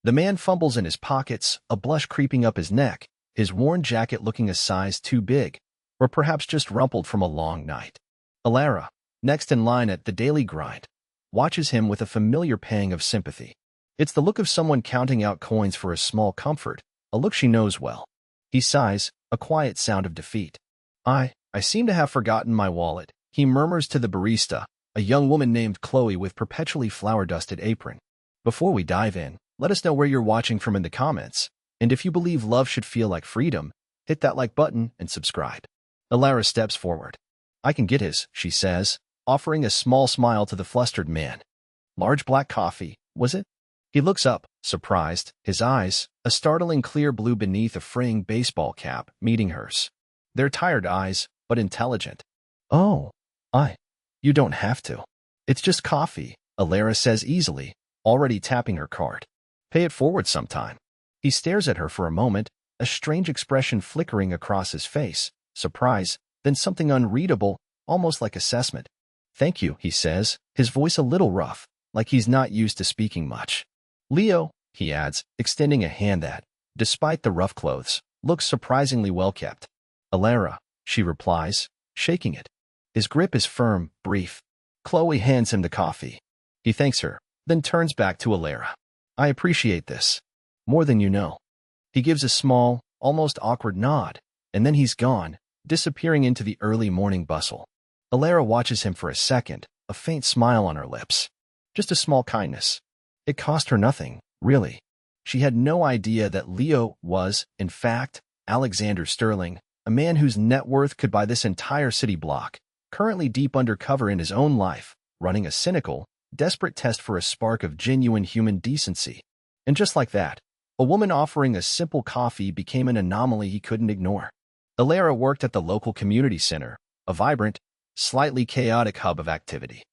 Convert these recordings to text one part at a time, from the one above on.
The man fumbles in his pockets, a blush creeping up his neck, his worn jacket looking a size too big, or perhaps just rumpled from a long night. Alara, next in line at the daily grind, watches him with a familiar pang of sympathy. It's the look of someone counting out coins for a small comfort, a look she knows well. He sighs, a quiet sound of defeat. I seem to have forgotten my wallet, he murmurs to the barista, a young woman named Chloe with perpetually flour-dusted apron. Before we dive in, let us know where you're watching from in the comments, and if you believe love should feel like freedom, hit that like button and subscribe. Alara steps forward. I can get his, she says, offering a small smile to the flustered man. Large black coffee, was it? He looks up, surprised, his eyes, a startling clear blue beneath a fraying baseball cap, meeting hers. They're tired eyes, but intelligent. Oh, you don't have to. It's just coffee, Alara says easily, already tapping her card. Pay it forward sometime. He stares at her for a moment, a strange expression flickering across his face, surprise, then something unreadable, almost like assessment. Thank you, he says, his voice a little rough, like he's not used to speaking much. Leo, he adds, extending a hand that, despite the rough clothes, looks surprisingly well kept. Alara, she replies, shaking it. His grip is firm, brief. Chloe hands him the coffee. He thanks her, then turns back to Alara. I appreciate this. More than you know. He gives a small, almost awkward nod, and then he's gone, disappearing into the early morning bustle. Alara watches him for a second, a faint smile on her lips. Just a small kindness. It cost her nothing, really. She had no idea that Leo was, in fact, Alexander Sterling, a man whose net worth could buy this entire city block, currently deep undercover in his own life, running a cynical, desperate test for a spark of genuine human decency. And just like that, a woman offering a simple coffee became an anomaly he couldn't ignore. Alara worked at the local community center, a vibrant, slightly chaotic hub of activity.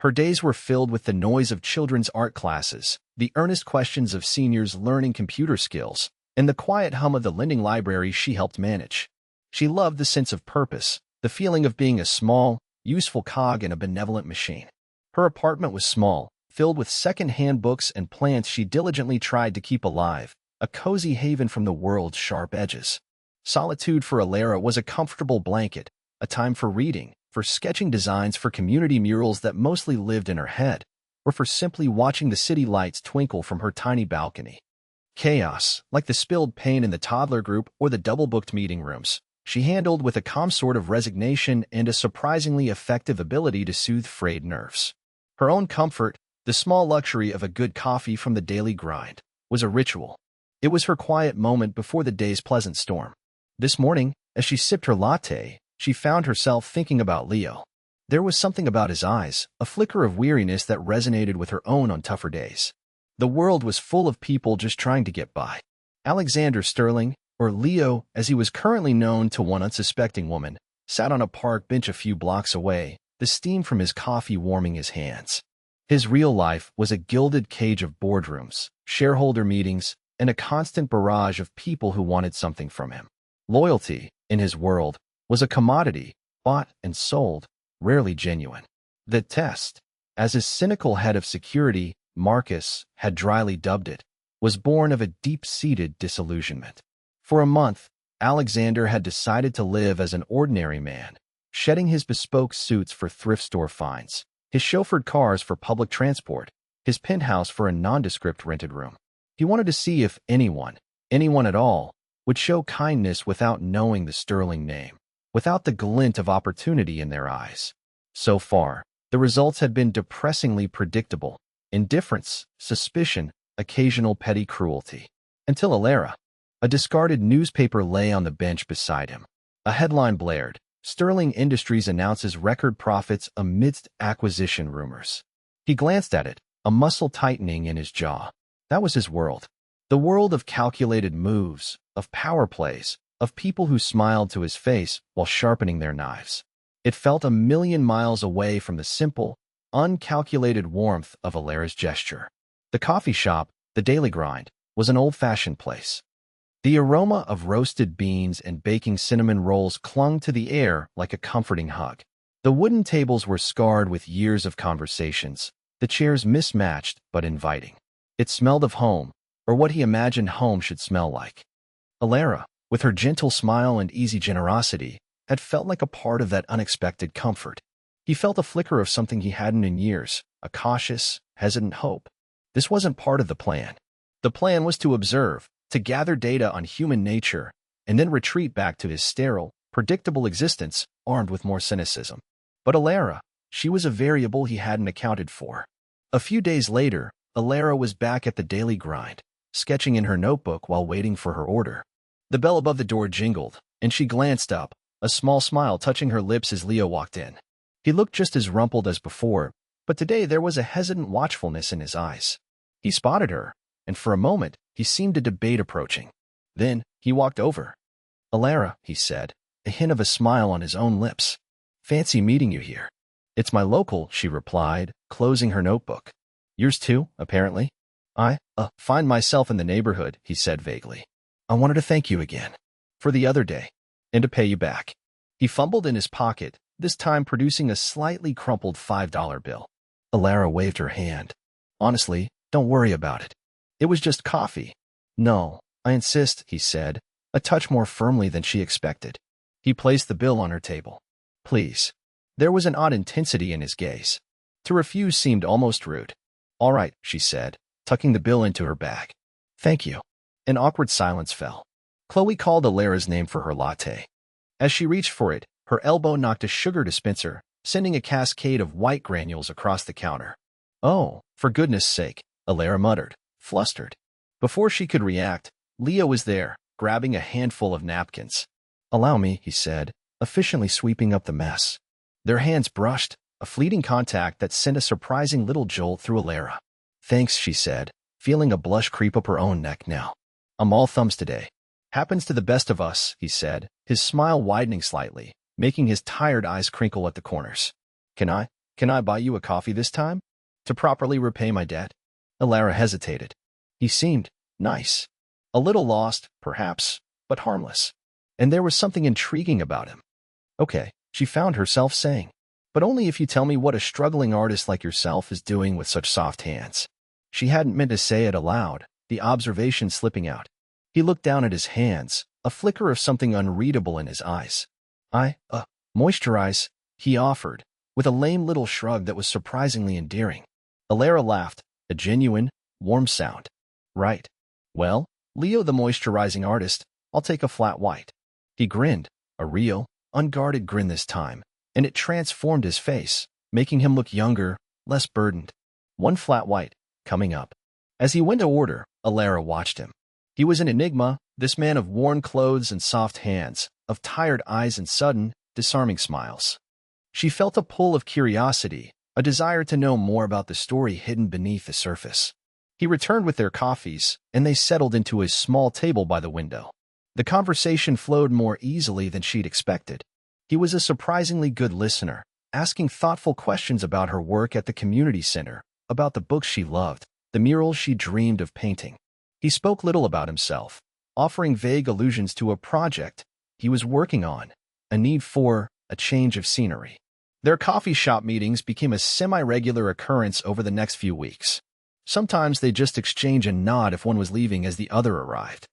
Her days were filled with the noise of children's art classes, the earnest questions of seniors learning computer skills, and the quiet hum of the lending library she helped manage. She loved the sense of purpose, the feeling of being a small, useful cog in a benevolent machine. Her apartment was small, filled with second-hand books and plants she diligently tried to keep alive, a cozy haven from the world's sharp edges. Solitude for Alara was a comfortable blanket, a time for reading, for sketching designs for community murals that mostly lived in her head, or for simply watching the city lights twinkle from her tiny balcony. Chaos, like the spilled paint in the toddler group or the double-booked meeting rooms, she handled with a calm sort of resignation and a surprisingly effective ability to soothe frayed nerves. Her own comfort, the small luxury of a good coffee from the daily grind, was a ritual. It was her quiet moment before the day's pleasant storm. This morning, as she sipped her latte, she found herself thinking about Leo. There was something about his eyes, a flicker of weariness that resonated with her own on tougher days. The world was full of people just trying to get by. Alexander Sterling, or Leo as he was currently known to one unsuspecting woman, sat on a park bench a few blocks away, the steam from his coffee warming his hands. His real life was a gilded cage of boardrooms, shareholder meetings, and a constant barrage of people who wanted something from him. Loyalty, in his world, was a commodity, bought and sold, rarely genuine. The test, as his cynical head of security, Marcus, had dryly dubbed it, was born of a deep-seated disillusionment. For a month, Alexander had decided to live as an ordinary man, shedding his bespoke suits for thrift store finds, his chauffeured cars for public transport, his penthouse for a nondescript rented room. He wanted to see if anyone at all, would show kindness without knowing the Sterling name, without the glint of opportunity in their eyes. So far, the results had been depressingly predictable: indifference, suspicion, occasional petty cruelty. Until Alara. A discarded newspaper lay on the bench beside him. A headline blared: Sterling Industries announces record profits amidst acquisition rumors. He glanced at it, a muscle tightening in his jaw. That was his world. The world of calculated moves, of power plays, of people who smiled to his face while sharpening their knives. It felt a million miles away from the simple, uncalculated warmth of Alara's gesture. The coffee shop, the Daily Grind, was an old-fashioned place. The aroma of roasted beans and baking cinnamon rolls clung to the air like a comforting hug. The wooden tables were scarred with years of conversations, the chairs mismatched but inviting. It smelled of home, or what he imagined home should smell like. Alara, with her gentle smile and easy generosity, had felt like a part of that unexpected comfort. He felt a flicker of something he hadn't in years, a cautious, hesitant hope. This wasn't part of the plan. The plan was to observe, to gather data on human nature, and then retreat back to his sterile, predictable existence, armed with more cynicism. But Alara, she was a variable he hadn't accounted for. A few days later, Alara was back at the daily grind, sketching in her notebook while waiting for her order. The bell above the door jingled, and she glanced up, a small smile touching her lips as Leo walked in. He looked just as rumpled as before, but today there was a hesitant watchfulness in his eyes. He spotted her, and for a moment, he seemed to debate approaching. Then, he walked over. "Alara," he said, a hint of a smile on his own lips. "Fancy meeting you here." "It's my local," she replied, closing her notebook. "Yours too, apparently." I find myself in the neighborhood," he said vaguely. "I wanted to thank you again. For the other day. And to pay you back." He fumbled in his pocket, this time producing a slightly crumpled $5 bill. Alara waved her hand. "Honestly, don't worry about it. It was just coffee." "No, I insist," he said, a touch more firmly than she expected. He placed the bill on her table. "Please." There was an odd intensity in his gaze. To refuse seemed almost rude. "All right," she said, tucking the bill into her bag. "Thank you." An awkward silence fell. Chloe called Alara's name for her latte. As she reached for it, her elbow knocked a sugar dispenser, sending a cascade of white granules across the counter. "Oh, for goodness sake," Alara muttered, flustered. Before she could react, Leo was there, grabbing a handful of napkins. "Allow me," he said, efficiently sweeping up the mess. Their hands brushed, a fleeting contact that sent a surprising little jolt through Alara. "Thanks," she said, feeling a blush creep up her own neck now. "I'm all thumbs today." "Happens to the best of us," he said, his smile widening slightly, making his tired eyes crinkle at the corners. Can I buy you a coffee this time? To properly repay my debt?" Alara hesitated. He seemed nice. A little lost, perhaps, but harmless. And there was something intriguing about him. "Okay," she found herself saying, "but only if you tell me what a struggling artist like yourself is doing with such soft hands." She hadn't meant to say it aloud, the observation slipping out. He looked down at his hands, a flicker of something unreadable in his eyes. "I moisturize," he offered, with a lame little shrug that was surprisingly endearing. Alara laughed, a genuine, warm sound. "Right. Well, Leo the moisturizing artist, I'll take a flat white." He grinned, a real, unguarded grin this time, and it transformed his face, making him look younger, less burdened. One flat white, coming up. As he went to order, Alara watched him. He was an enigma, this man of worn clothes and soft hands, of tired eyes and sudden, disarming smiles. She felt a pull of curiosity, a desire to know more about the story hidden beneath the surface. He returned with their coffees, and they settled into a small table by the window. The conversation flowed more easily than she'd expected. He was a surprisingly good listener, asking thoughtful questions about her work at the community center, about the books she loved, the murals she dreamed of painting. He spoke little about himself, offering vague allusions to a project he was working on, a need for a change of scenery. Their coffee shop meetings became a semi-regular occurrence over the next few weeks. Sometimes they'd just exchange a nod if one was leaving as the other arrived.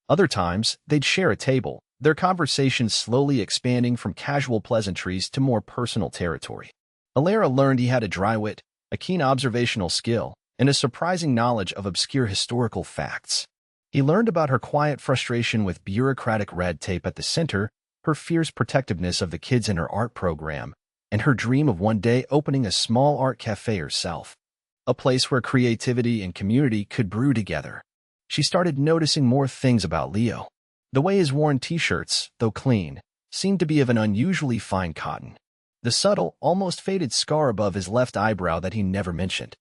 Other times, they'd share a table, their conversations slowly expanding from casual pleasantries to more personal territory. Alara learned he had a dry wit, a keen observational skill, and a surprising knowledge of obscure historical facts. He learned about her quiet frustration with bureaucratic red tape at the center, her fierce protectiveness of the kids in her art program, and her dream of one day opening a small art cafe herself, a place where creativity and community could brew together. She started noticing more things about Leo. The way his worn t-shirts, though clean, seemed to be of an unusually fine cotton. The subtle, almost faded scar above his left eyebrow that he never mentioned.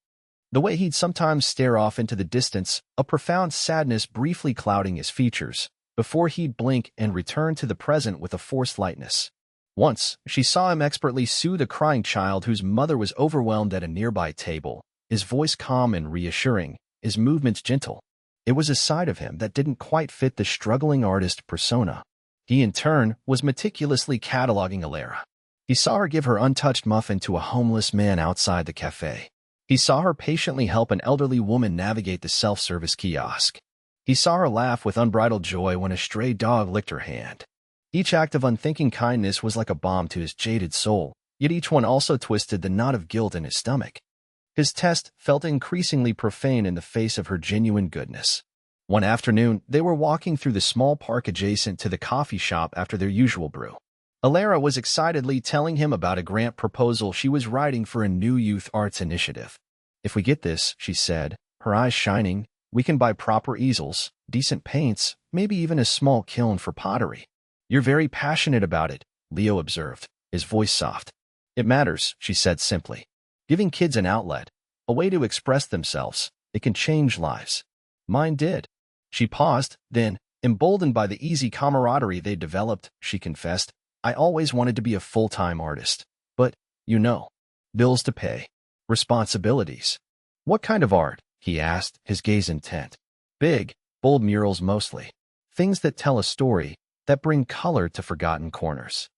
The way he'd sometimes stare off into the distance, a profound sadness briefly clouding his features, before he'd blink and return to the present with a forced lightness. Once, she saw him expertly soothe a crying child whose mother was overwhelmed at a nearby table, his voice calm and reassuring, his movements gentle. It was a side of him that didn't quite fit the struggling artist persona. He, in turn, was meticulously cataloging Alara. He saw her give her untouched muffin to a homeless man outside the cafe. He saw her patiently help an elderly woman navigate the self-service kiosk. He saw her laugh with unbridled joy when a stray dog licked her hand. Each act of unthinking kindness was like a balm to his jaded soul, yet each one also twisted the knot of guilt in his stomach. His test felt increasingly profane in the face of her genuine goodness. One afternoon, they were walking through the small park adjacent to the coffee shop after their usual brew. Alara was excitedly telling him about a grant proposal she was writing for a new youth arts initiative. "If we get this," she said, her eyes shining, "we can buy proper easels, decent paints, maybe even a small kiln for pottery." "You're very passionate about it," Leo observed, his voice soft. "It matters," she said simply. "Giving kids an outlet, a way to express themselves, it can change lives. Mine did." She paused, then, emboldened by the easy camaraderie they developed, she confessed, "I always wanted to be a full-time artist. But, bills to pay. Responsibilities." "What kind of art?" he asked, his gaze intent. "Big, bold murals mostly. Things that tell a story, that bring color to forgotten corners."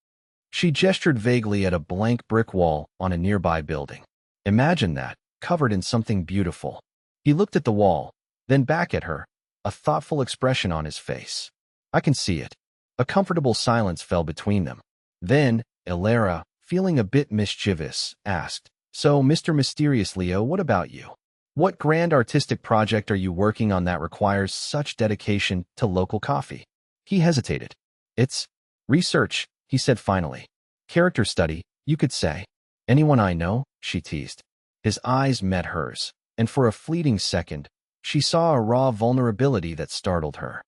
She gestured vaguely at a blank brick wall on a nearby building. "Imagine that, covered in something beautiful." He looked at the wall, then back at her, a thoughtful expression on his face. "I can see it." A comfortable silence fell between them. Then, Alara, feeling a bit mischievous, asked, "So, Mr. Mysterious Leo, what about you? What grand artistic project are you working on that requires such dedication to local coffee?" He hesitated. "It's research," he said finally. "Character study, you could say." "Anyone I know?" she teased. His eyes met hers, and for a fleeting second, she saw a raw vulnerability that startled her.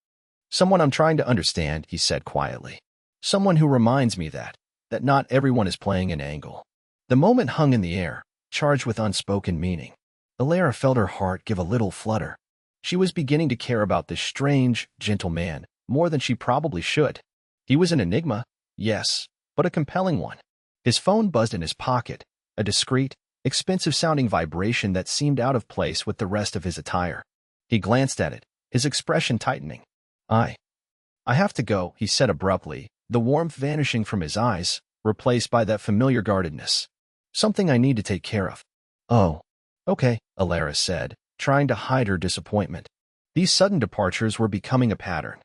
"Someone I'm trying to understand," he said quietly. "Someone who reminds me that not everyone is playing an angle." The moment hung in the air, charged with unspoken meaning. Alara felt her heart give a little flutter. She was beginning to care about this strange, gentle man more than she probably should. He was an enigma, yes, but a compelling one. His phone buzzed in his pocket, a discreet, expensive-sounding vibration that seemed out of place with the rest of his attire. He glanced at it, his expression tightening. I have to go," he said abruptly, the warmth vanishing from his eyes, replaced by that familiar guardedness. "Something I need to take care of." "Oh, okay," Alara said, trying to hide her disappointment. These sudden departures were becoming a pattern.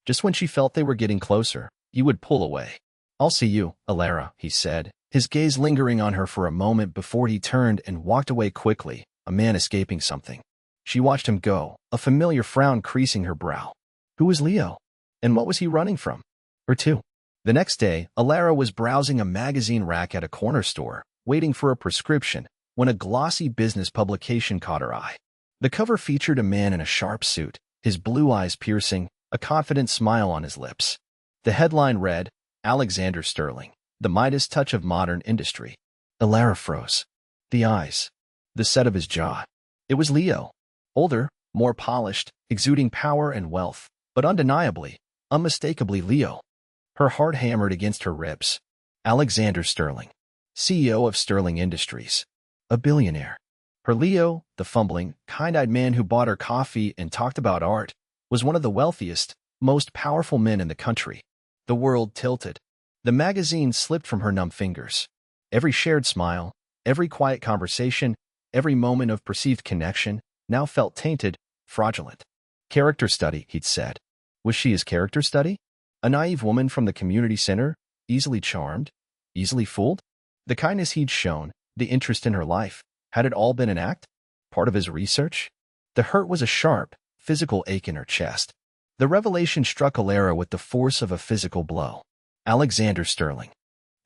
Just when she felt they were getting closer, he would pull away. "I'll see you, Alara," he said, his gaze lingering on her for a moment before he turned and walked away quickly, a man escaping something. She watched him go, a familiar frown creasing her brow. Who was Leo? And what was he running from? Her too. The next day, Alara was browsing a magazine rack at a corner store, waiting for a prescription, when a glossy business publication caught her eye. The cover featured a man in a sharp suit, his blue eyes piercing, a confident smile on his lips. The headline read, "Alexander Sterling, the Midas touch of modern industry." Alara froze. The eyes. The set of his jaw. It was Leo. Older, more polished, exuding power and wealth, but undeniably, unmistakably Leo. Her heart hammered against her ribs. Alexander Sterling, CEO of Sterling Industries. A billionaire. Her Leo, the fumbling, kind-eyed man who bought her coffee and talked about art, was one of the wealthiest, most powerful men in the country. The world tilted. The magazine slipped from her numb fingers. Every shared smile, every quiet conversation, every moment of perceived connection now felt tainted, fraudulent. Character study, he'd said. Was she his character study? A naive woman from the community center, easily charmed, easily fooled? The kindness he'd shown, the interest in her life, had it all been an act? Part of his research? The hurt was a sharp, physical ache in her chest. The revelation struck Alara with the force of a physical blow. Alexander Sterling.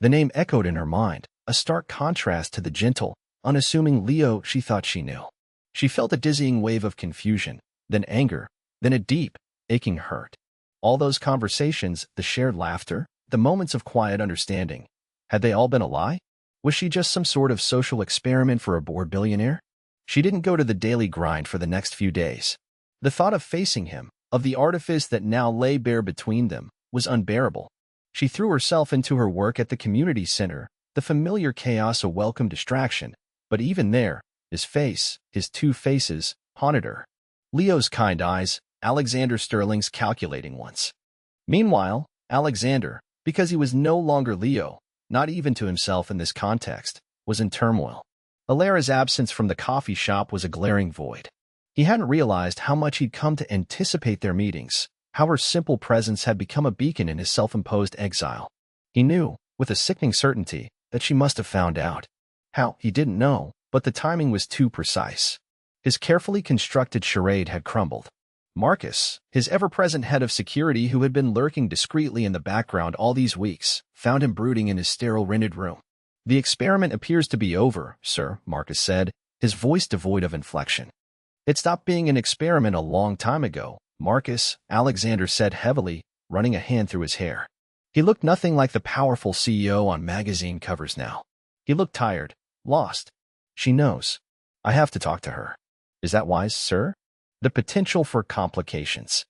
The name echoed in her mind, a stark contrast to the gentle, unassuming Leo she thought she knew. She felt a dizzying wave of confusion, then anger, then a deep, aching hurt. All those conversations, the shared laughter, the moments of quiet understanding, had they all been a lie? Was she just some sort of social experiment for a bored billionaire? She didn't go to the daily grind for the next few days. The thought of facing him, of the artifice that now lay bare between them, was unbearable. She threw herself into her work at the community center, the familiar chaos a welcome distraction, but even there, his face, his two faces, haunted her. Leo's kind eyes, Alexander Sterling's calculating ones. Meanwhile, Alexander, because he was no longer Leo, not even to himself in this context, was in turmoil. Alara's absence from the coffee shop was a glaring void. He hadn't realized how much he'd come to anticipate their meetings, how her simple presence had become a beacon in his self-imposed exile. He knew, with a sickening certainty, that she must have found out. How, he didn't know, but the timing was too precise. His carefully constructed charade had crumbled. Marcus, his ever-present head of security who had been lurking discreetly in the background all these weeks, found him brooding in his sterile rented room. "The experiment appears to be over, sir," Marcus said, his voice devoid of inflection. "It stopped being an experiment a long time ago, Marcus," Alexander said heavily, running a hand through his hair. He looked nothing like the powerful CEO on magazine covers now. He looked tired, lost. "She knows. I have to talk to her." "Is that wise, sir?" "The potential for complications."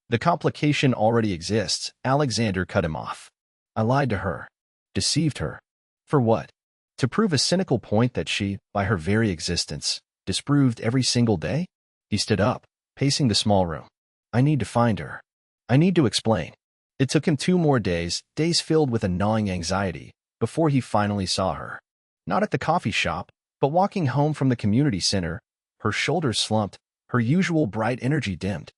"The complication already exists," Alexander cut him off. "I lied to her. Deceived her. For what? To prove a cynical point that she, by her very existence, disproved every single day?" He stood up, pacing the small room. "I need to find her. I need to explain." It took him 2 more days filled with a gnawing anxiety, before he finally saw her. Not at the coffee shop, but walking home from the community center, her shoulders slumped, her usual bright energy dimmed.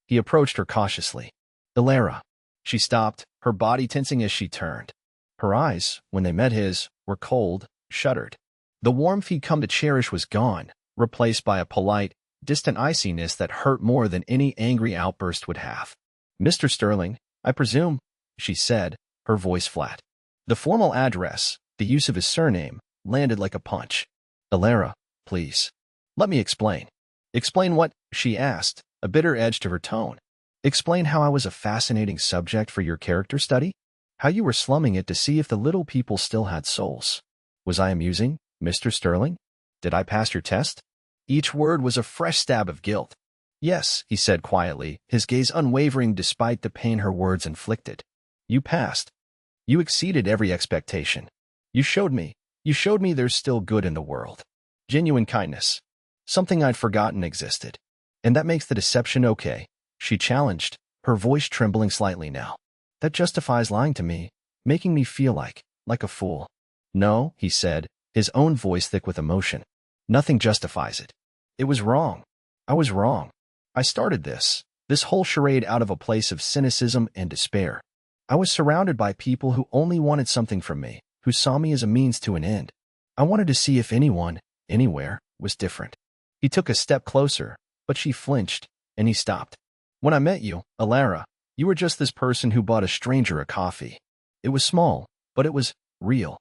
He approached her cautiously. "Alara." She stopped, her body tensing as she turned. Her eyes, when they met his, were cold, shuttered. The warmth he'd come to cherish was gone, replaced by a polite, distant iciness that hurt more than any angry outburst would have. "Mr. Sterling, I presume," she said, her voice flat. The formal address, the use of his surname, landed like a punch. "Alara, please. Let me explain." "Explain what?" she asked, a bitter edge to her tone. "Explain how I was a fascinating subject for your character study? How you were slumming it to see if the little people still had souls. Was I amusing, Mr. Sterling? Did I pass your test?" Each word was a fresh stab of guilt. "Yes," he said quietly, his gaze unwavering despite the pain her words inflicted. "You passed. You exceeded every expectation. You showed me there's still good in the world. Genuine kindness. Something I'd forgotten existed. And that makes the deception okay," she challenged, her voice trembling slightly now. "That justifies lying to me, making me feel like a fool." "No," he said, his own voice thick with emotion. "Nothing justifies it. It was wrong. I was wrong. I started this whole charade out of a place of cynicism and despair. I was surrounded by people who only wanted something from me, who saw me as a means to an end. I wanted to see if anyone, anywhere, was different." He took a step closer, but she flinched, and he stopped. "When I met you, Alara, you were just this person who bought a stranger a coffee. It was small, but it was real.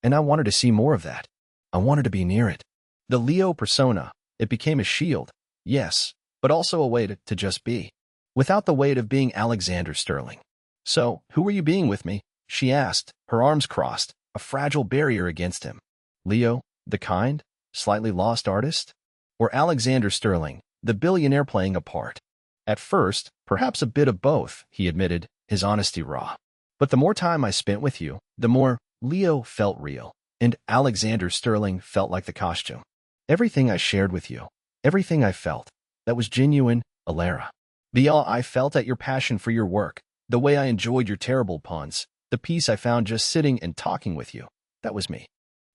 And I wanted to see more of that. I wanted to be near it. The Leo persona, it became a shield, yes, but also a way to just be, without the weight of being Alexander Sterling." "So, who were you being with me?" she asked, her arms crossed, a fragile barrier against him. "Leo, the kind, slightly lost artist? Or Alexander Sterling, the billionaire playing a part?" "At first, perhaps a bit of both," he admitted, his honesty raw. "But the more time I spent with you, the more Leo felt real, and Alexander Sterling felt like the costume. Everything I shared with you, everything I felt, that was genuine, Alara. The awe I felt at your passion for your work, the way I enjoyed your terrible puns, the peace I found just sitting and talking with you, that was me.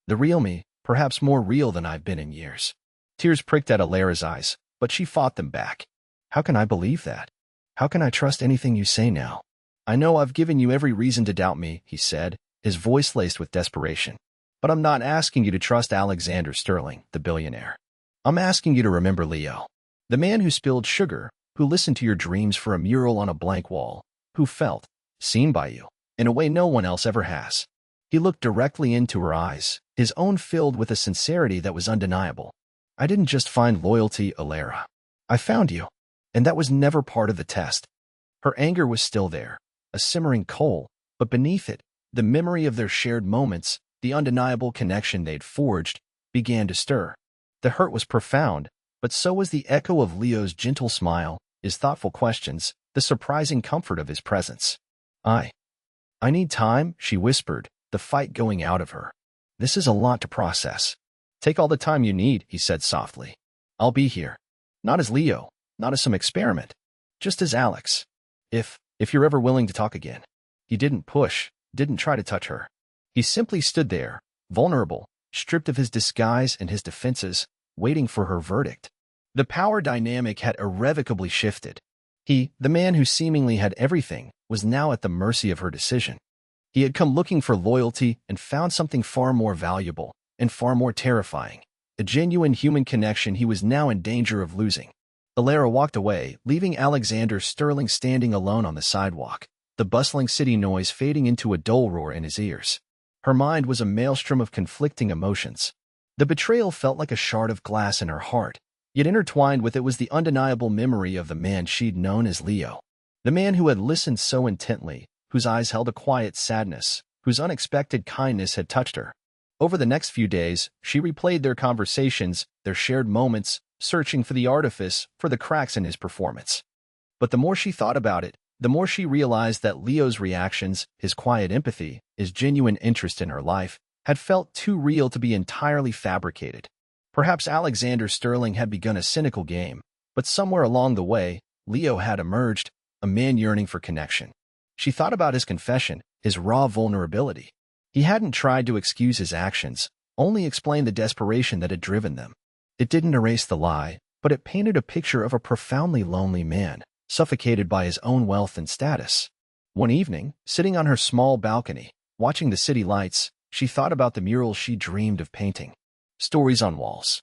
The real me, perhaps more real than I've been in years." Tears pricked at Alara's eyes, but she fought them back. "How can I believe that? How can I trust anything you say now? I know I've given you every reason to doubt me," he said, his voice laced with desperation. "But I'm not asking you to trust Alexander Sterling, the billionaire. I'm asking you to remember Leo, the man who spilled sugar, who listened to your dreams for a mural on a blank wall, who felt seen by you in a way no one else ever has." He looked directly into her eyes, his own filled with a sincerity that was undeniable. "I didn't just find loyalty, Alara. I found you. And that was never part of the test." Her anger was still there, a simmering coal, but beneath it, the memory of their shared moments, the undeniable connection they'd forged, began to stir. The hurt was profound, but so was the echo of Leo's gentle smile, his thoughtful questions, the surprising comfort of his presence. I need time," she whispered, the fight going out of her. "This is a lot to process." "Take all the time you need," he said softly. "I'll be here. Not as Leo, not as some experiment, just as Alex. If you're ever willing to talk again." He didn't push, didn't try to touch her. He simply stood there, vulnerable, stripped of his disguise and his defenses, waiting for her verdict. The power dynamic had irrevocably shifted. He, the man who seemingly had everything, was now at the mercy of her decision. He had come looking for loyalty and found something far more valuable and far more terrifying. A genuine human connection he was now in danger of losing. Alara walked away, leaving Alexander Sterling standing alone on the sidewalk, the bustling city noise fading into a dull roar in his ears. Her mind was a maelstrom of conflicting emotions. The betrayal felt like a shard of glass in her heart, yet intertwined with it was the undeniable memory of the man she'd known as Leo. The man who had listened so intently, whose eyes held a quiet sadness, whose unexpected kindness had touched her. Over the next few days, she replayed their conversations, their shared moments, searching for the artifice, for the cracks in his performance. But the more she thought about it, the more she realized that Leo's reactions, his quiet empathy, his genuine interest in her life, had felt too real to be entirely fabricated. Perhaps Alexander Sterling had begun a cynical game, but somewhere along the way, Leo had emerged, a man yearning for connection. She thought about his confession, his raw vulnerability. He hadn't tried to excuse his actions, only explained the desperation that had driven them. It didn't erase the lie, but it painted a picture of a profoundly lonely man, suffocated by his own wealth and status. One evening, sitting on her small balcony, watching the city lights, she thought about the murals she dreamed of painting. Stories on walls.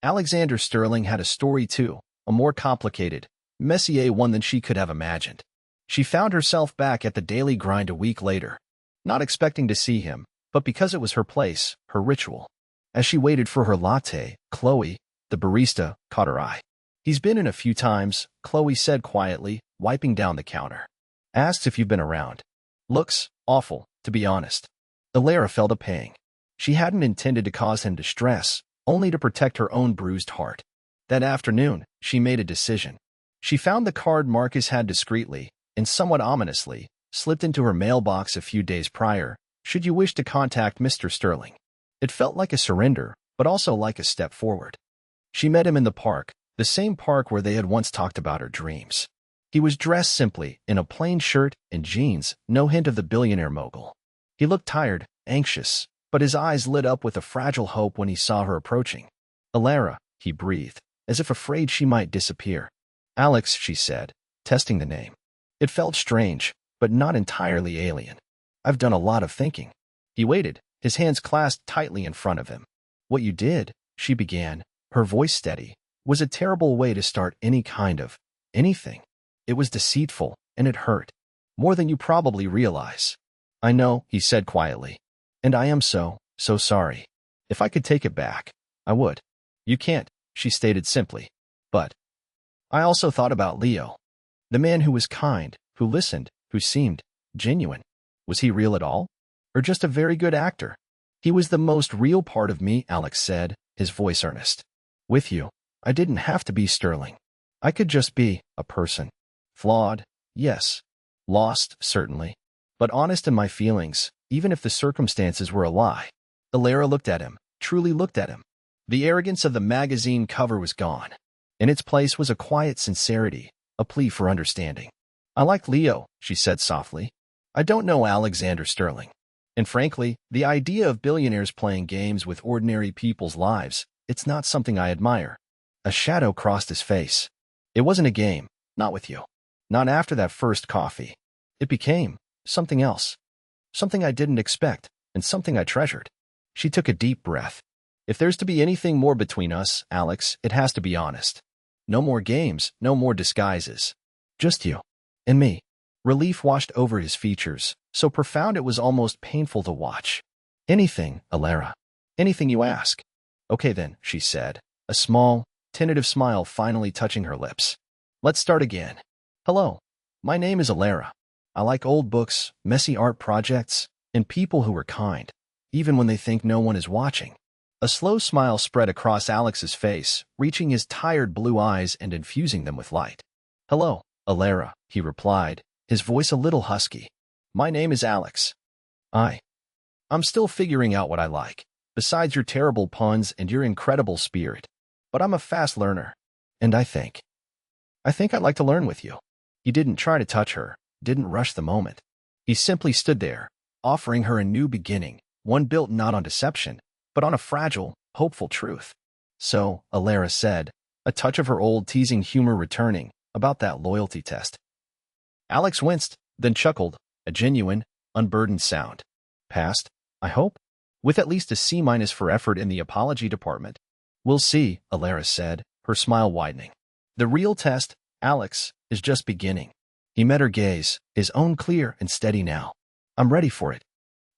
Alexander Sterling had a story too, a more complicated, messier one than she could have imagined. She found herself back at the daily grind a week later, not expecting to see him, but because it was her place, her ritual. As she waited for her latte, Chloe, the barista, caught her eye. "He's been in a few times," Chloe said quietly, wiping down the counter. "Asks if you've been around. Looks awful, to be honest." Alara felt a pang. She hadn't intended to cause him distress, only to protect her own bruised heart. That afternoon, she made a decision. She found the card Marcus had discreetly, and somewhat ominously, slipped into her mailbox a few days prior, "Should you wish to contact Mr. Sterling." It felt like a surrender, but also like a step forward. She met him in the park, the same park where they had once talked about her dreams. He was dressed simply, in a plain shirt and jeans, no hint of the billionaire mogul. He looked tired, anxious, but his eyes lit up with a fragile hope when he saw her approaching. "Alara," he breathed, as if afraid she might disappear. "Alex," she said, testing the name. It felt strange, but not entirely alien. "I've done a lot of thinking." He waited, his hands clasped tightly in front of him. "What you did," she began, her voice steady, "was a terrible way to start any kind of anything. It was deceitful, and it hurt. More than you probably realize." "I know," he said quietly. "And I am so sorry. If I could take it back, I would." "You can't," she stated simply. "But I also thought about Leo. The man who was kind, who listened, who seemed genuine. Was he real at all? Or just a very good actor?" "He was the most real part of me," Alex said, his voice earnest. "With you, I didn't have to be Sterling. I could just be a person. Flawed, yes. Lost, certainly. But honest in my feelings, even if the circumstances were a lie." Alara looked at him, truly looked at him. The arrogance of the magazine cover was gone. In its place was a quiet sincerity, a plea for understanding. "I like Leo," she said softly. "I don't know Alexander Sterling. And frankly, the idea of billionaires playing games with ordinary people's lives, it's not something I admire." A shadow crossed his face. "It wasn't a game, not with you. Not after that first coffee. It became something else. Something I didn't expect, and something I treasured." She took a deep breath. "If there's to be anything more between us, Alex, it has to be honest. No more games, no more disguises. Just you. And me." Relief washed over his features, so profound it was almost painful to watch. "Anything, Alara. Anything you ask." "Okay then," she said, a small, tentative smile finally touching her lips. "Let's start again. Hello. My name is Alara. I like old books, messy art projects, and people who are kind, even when they think no one is watching." A slow smile spread across Alex's face, reaching his tired blue eyes and infusing them with light. "Hello, Alara," he replied, his voice a little husky. "My name is Alex. I'm still figuring out what I like, besides your terrible puns and your incredible spirit. But I'm a fast learner. And I think I'd like to learn with you." He didn't try to touch her, didn't rush the moment. He simply stood there, offering her a new beginning, one built not on deception, but on a fragile, hopeful truth. So, Alara said, a touch of her old teasing humor returning, about that loyalty test. Alex winced, then chuckled, a genuine, unburdened sound. Passed, I hope? With at least a C- for effort in the apology department. We'll see, Alara said, her smile widening. The real test, Alex, is just beginning. He met her gaze, his own clear and steady now. I'm ready for it.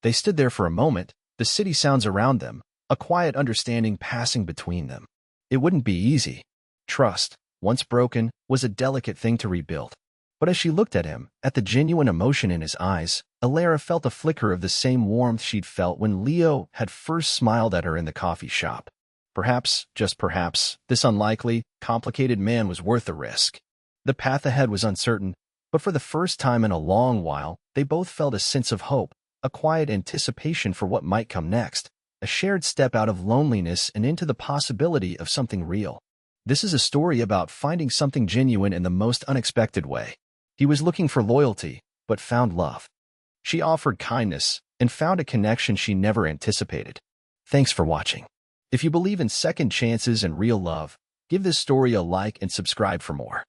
They stood there for a moment, the city sounds around them, a quiet understanding passing between them. It wouldn't be easy. Trust, once broken, was a delicate thing to rebuild. But as she looked at him, at the genuine emotion in his eyes, Alara felt a flicker of the same warmth she'd felt when Leo had first smiled at her in the coffee shop. Perhaps, just perhaps, this unlikely, complicated man was worth the risk. The path ahead was uncertain, but for the first time in a long while, they both felt a sense of hope, a quiet anticipation for what might come next, a shared step out of loneliness and into the possibility of something real. This is a story about finding something genuine in the most unexpected way. He was looking for loyalty, but found love. She offered kindness and found a connection she never anticipated. Thanks for watching. If you believe in second chances and real love, give this story a like and subscribe for more.